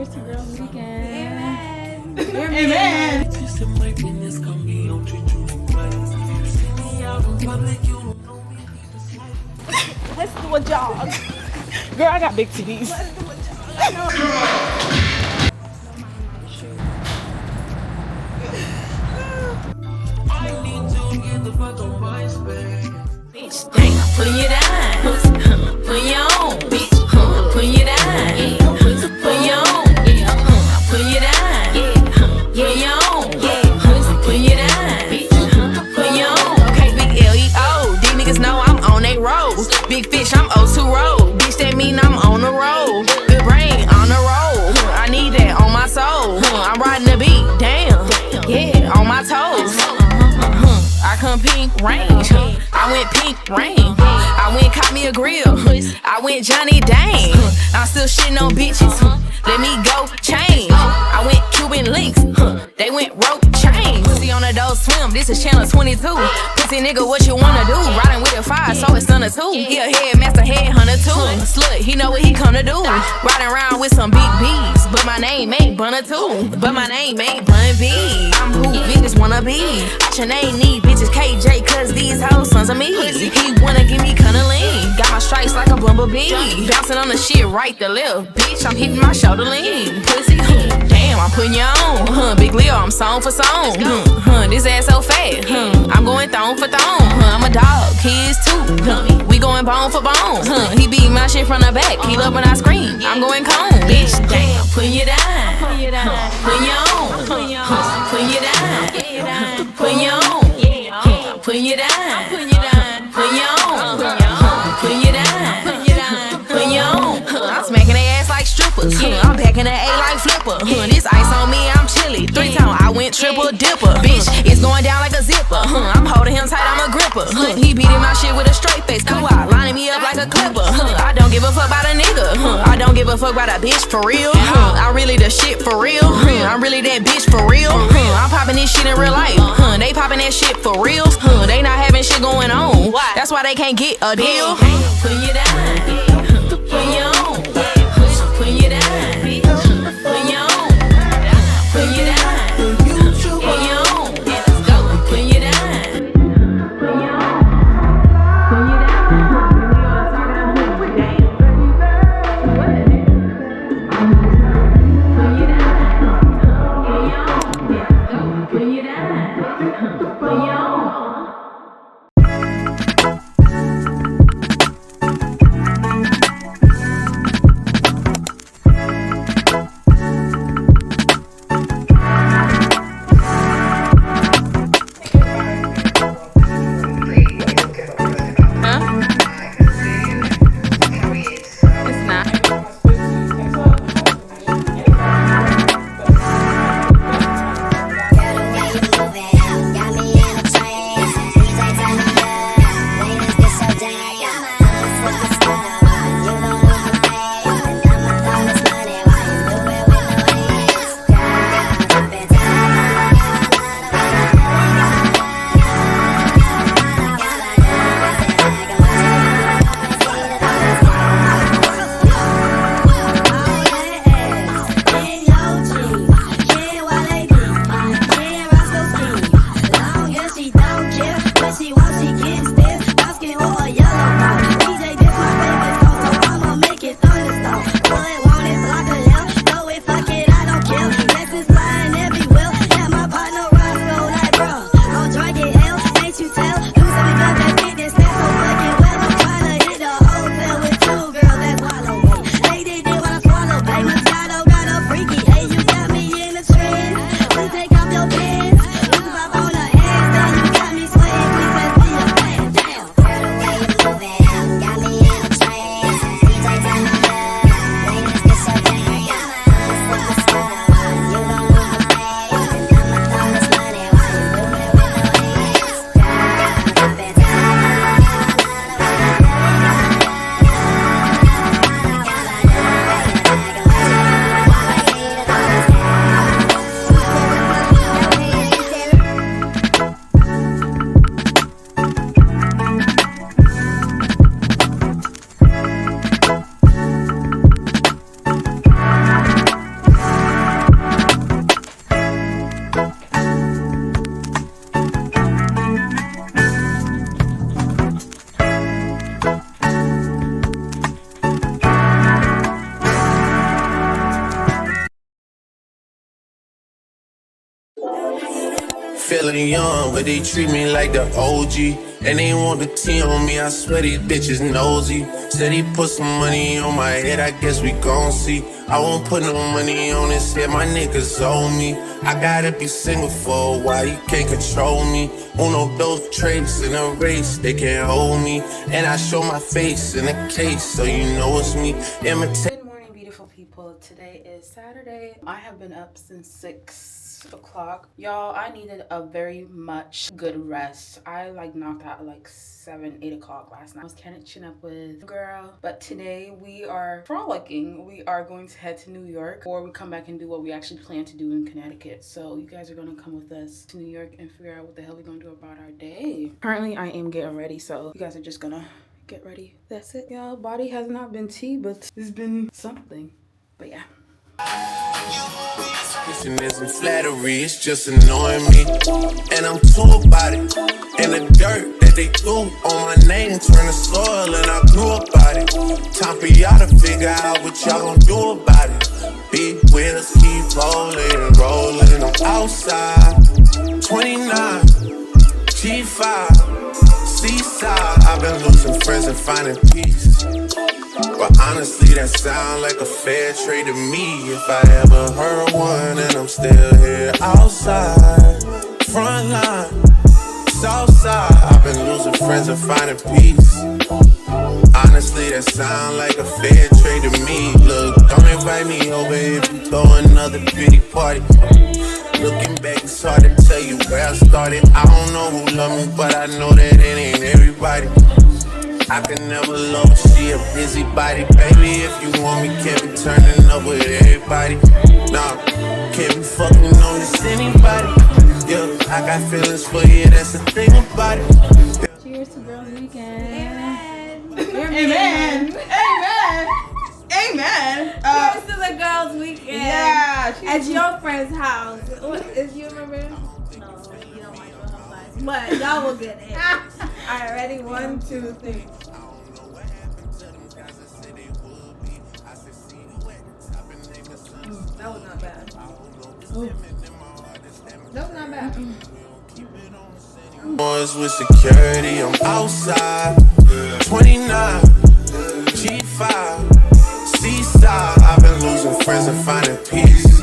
Cheers to girls weekend. Amen. Amen. Let's do a jog. Girl, I got big titties. Let's do a jog. Bitch, damn, put you down, put you on, bitch, put you down, put you on, put you down, put you on, put you down, put you on. Okay, big L-E-O, these niggas know I'm on they road. Big fish, I'm O2 road. Bitch, that mean I'm on the road. Good brain, on the road. I need that on my soul. I'm riding the beat, damn, yeah, on my toes. I come pink range, I went pink rain, I went caught me a grill, I went Johnny Dang, I'm still shitting on bitches, let me go change, I went Cuban links, they went rope chain, pussy on the door swim, this is channel 22, pussy nigga what you wanna do, riding with a 5 so it's under 2, he a headmaster headhunter too, slut he know what he come to do, riding around with some big B's, but my name ain't Bunna too, but my name ain't Bun B, I'm who bitches wanna be, your name need bitches KJ cause these hoes sons of me. He wanna give me cunningly. Got my stripes like a bumblebee. Bouncing on the shit right the left. Bitch, I'm hitting my shoulder lean. Pussy, damn, I'm putting you on. Big Leo, I'm song for song. This ass so fat. I'm going thong for thong. I'm a dog, he is too. We going bone for bone. He beat my shit from the back. He love when I scream. I'm going cone. Bitch, damn, putting you down. Putting you on. Putting you down. Putting you on. Putting you down, putting you down, putting you on, putting you down, putting you on. I'm smacking their ass like strippers. I'm packing the A like flipper. This ice on me, I'm chilly. 3 times I went triple dipper. Bitch, it's going down like a zipper. I'm holding him tight, I'm a gripper. He beating my shit with a straight face. Cool out, lining me up like a clipper. I don't give a fuck about a nigga. I don't give a fuck about a bitch for real. I'm really the shit for real. I'm really that bitch for real. I'm popping this shit in real life. They popping that shit for real. They not having shit going on. That's why they can't get a deal. Put you down, put you on, put you down, put you on, put you down, put you on. Let's go, put you down, put you on, put you down, put you down, put you on. feeling young, but they treat me like the OG. And they want the T on me, I swear these bitches nosy. Said he put some money on my head, I guess we gon' see. I won't put no money on his head, my niggas owe me. I gotta be single for a while, you can't control me. Uno, those traits in a race, they can't hold me. And I show my face in a case, so you know it's me. Good morning, beautiful people. Today is Saturday. I have been up since 6 o'clock. Y'all, I needed a very much good rest. I knocked out at 7, 8 o'clock last night. I was catching up with girl, but today we are frolicking. We are going to head to New York, or we come back and do what we actually plan to do in Connecticut. So you guys are gonna come with us to New York and figure out what the hell we're gonna do about our day. Currently I am getting ready, so you guys are just gonna get ready. That's it, y'all. Body has not been tea, but it's been something. But yeah. Wishing isn't flattery, it's just annoying me. And I'm too about it. And the dirt that they threw on my name turned to soil, and I grew about it. Time for y'all to figure out what y'all gon' do about it. Big wheels keep rolling, rolling. I'm outside, 29, G5, seaside. I've been losing friends and finding peace. But honestly, that sound like a fair trade to me. If I ever heard one, and I'm still here outside, front line, south side. I've been losing friends and finding peace. Honestly, that sound like a fair trade to me. Look, don't invite me over if you throw another pity party. Looking back, it's hard to tell you where I started. I don't know who loved me, but I know that it ain't everybody. I can never love, she a busybody. Baby, if you want me, can't be turning up with everybody. Nah, can't be fucking on this anybody. Yeah, I got feelings for you, that's the thing about it. Cheers to Girls Weekend. Amen. Amen. Amen. Cheers to the girls' weekend. Yeah. At your friend's house. What, is you remember? No, you don't like the house. But y'all will get it. Alright, ready? 1, 2, 3. That was not bad. That was not bad. Boys with security, I'm outside, 29, G5, seaside. I've been losing friends and finding peace.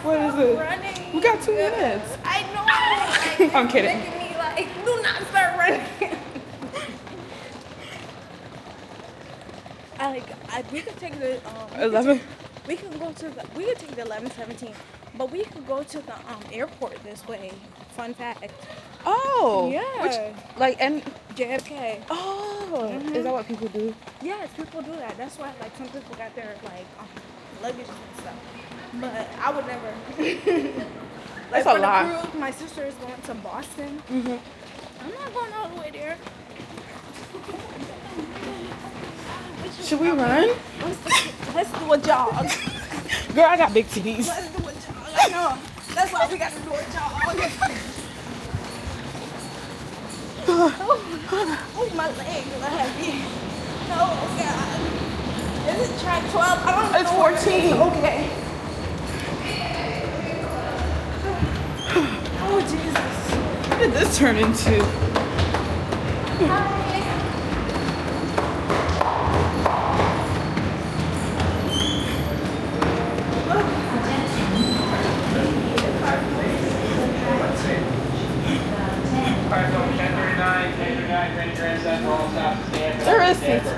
What is it? Running. We got 2 minutes. I know. I'm kidding. Making me do not start running. We could take the 11. We could take the 11:17, but we could go to the airport this way. Fun fact. Oh. Yeah. And JFK. oh. Is that what people do? Yes, people do that. That's why some people got their luggage and stuff. But I would never. That's for a lot. The cruise, my sister is going to Boston. Mm-hmm. I'm not going all the way there. Should we run? Let's do a jog. Girl, I got big titties. Let's do a jog. I know. That's why we got to do a jog. Oh, my legs are heavy. Oh, God. Is it track 12? I don't know. It's 14. Okay. Oh, Jesus. What did this turn into? Hi. There is seats.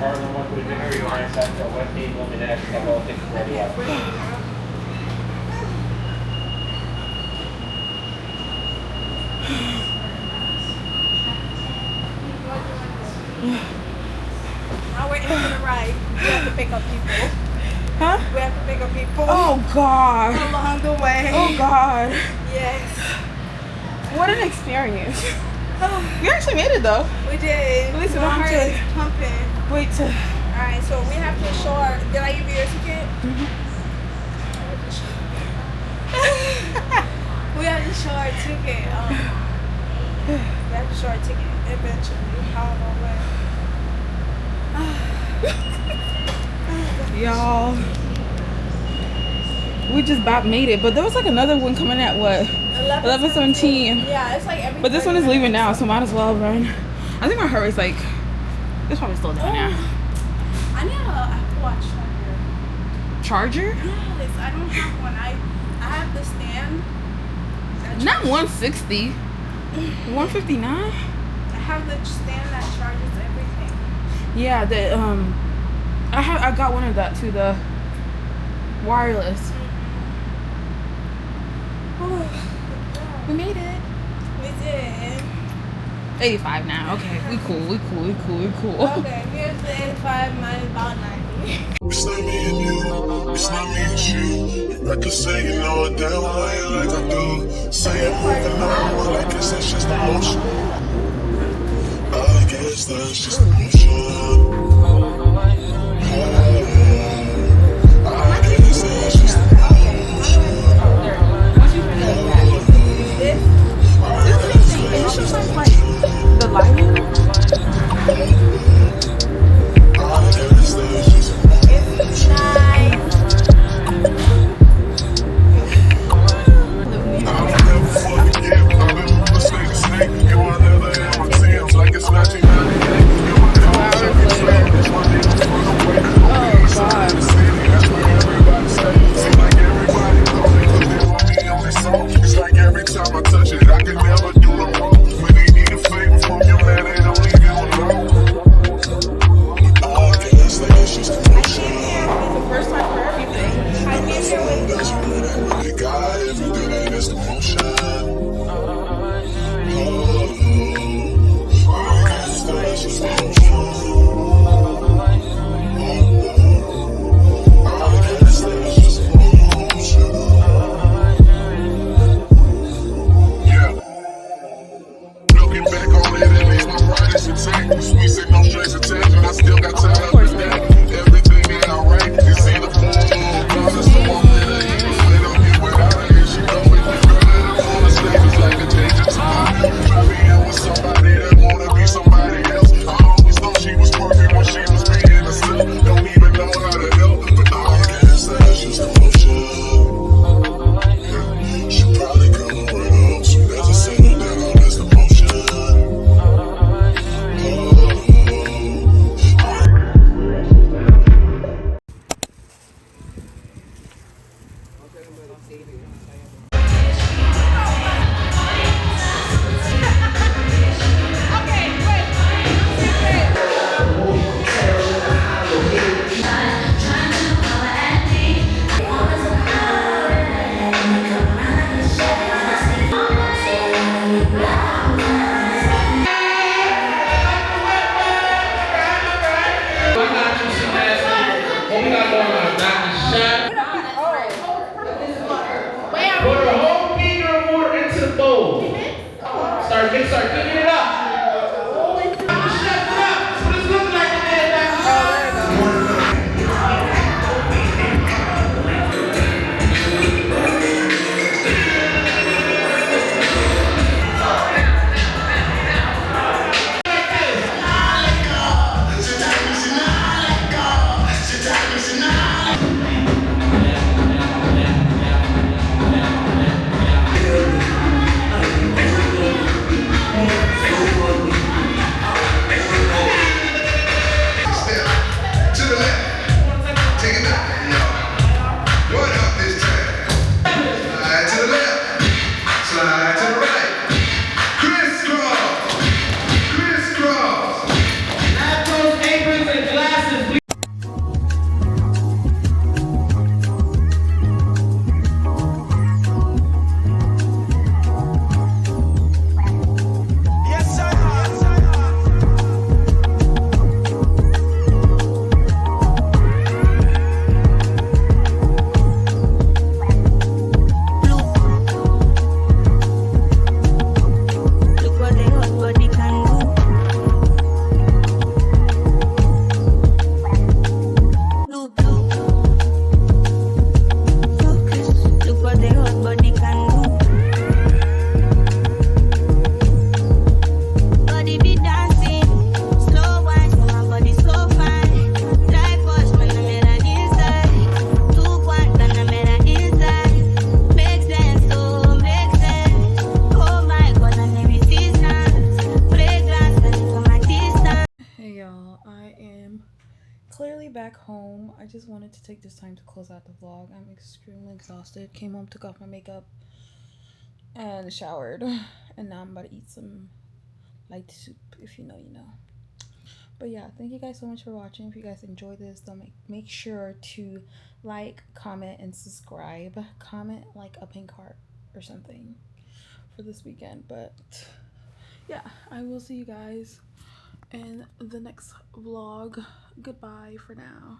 Now we're into the ride. We have to pick up people. Huh? We have to pick up people. Oh, God. Along the way. Oh, God. Yes. What an experience. We actually made it, though. We did. At least we My don't have heart to is pumping. wait to... Alright, so we have to show our... Did I give you your ticket? We have to show our ticket. We have to show our ticket eventually. I don't know when. Y'all. We just about made it, but there was like another one coming at what? 11:17. Yeah, it's like every. But this one is leaving now, so might as well run. I think my heart rate's like, it's probably still down now. I need a Apple Watch charger. Charger? Yes, I don't have one. I have the stand. Not 160. 159? I have the stand that charges everything. Yeah, I got one of that too, the wireless. We made it. We did. 85 now. Okay, we cool. Okay, here's the 85 minus about 90. It's not me and you, it's not me and you. I can say you know it damn way like I do. Say it moving on, I guess that's just emotion. I guess that's just emotion. I guess that's just emotion. The lighting? It's like every time I touch it, I can never do no wrong. When they need a favor from your man, they don't leave you alone. I guess that it's just emotion. It's the first time for everything. I came here with That's what they got, everything that is emotion. I guess that it's just emotion. I guess that it's just emotion. Looking back on it, at least my pride is intact. We said no strings attached, and I still got time to stack. Everything that I write is either full or closet, so I'm in a heat. They don't get without her, and she know it. The girl that I'm on the stage is like a change of time. Try me in with somebody that wanna be somebody else. I always thought she was perfect when she was being herself. Don't even know how to help, but I guess that's just emotion. She probably come around soon as I settle down. That's emotion. Pour the whole beaker of water into the bowl. Start cooking it up. Chef it up. That's what it's looking like today. home, I just wanted to take this time to close out the vlog. I'm extremely exhausted. Came home, took off my makeup, and showered. And now I'm about to eat some light soup. If you know, you know. But yeah, thank you guys so much for watching. If you guys enjoyed this, don't make sure to like, comment, and subscribe. Comment like a pink heart or something for this weekend. But yeah, I will see you guys in the next vlog. Goodbye for now.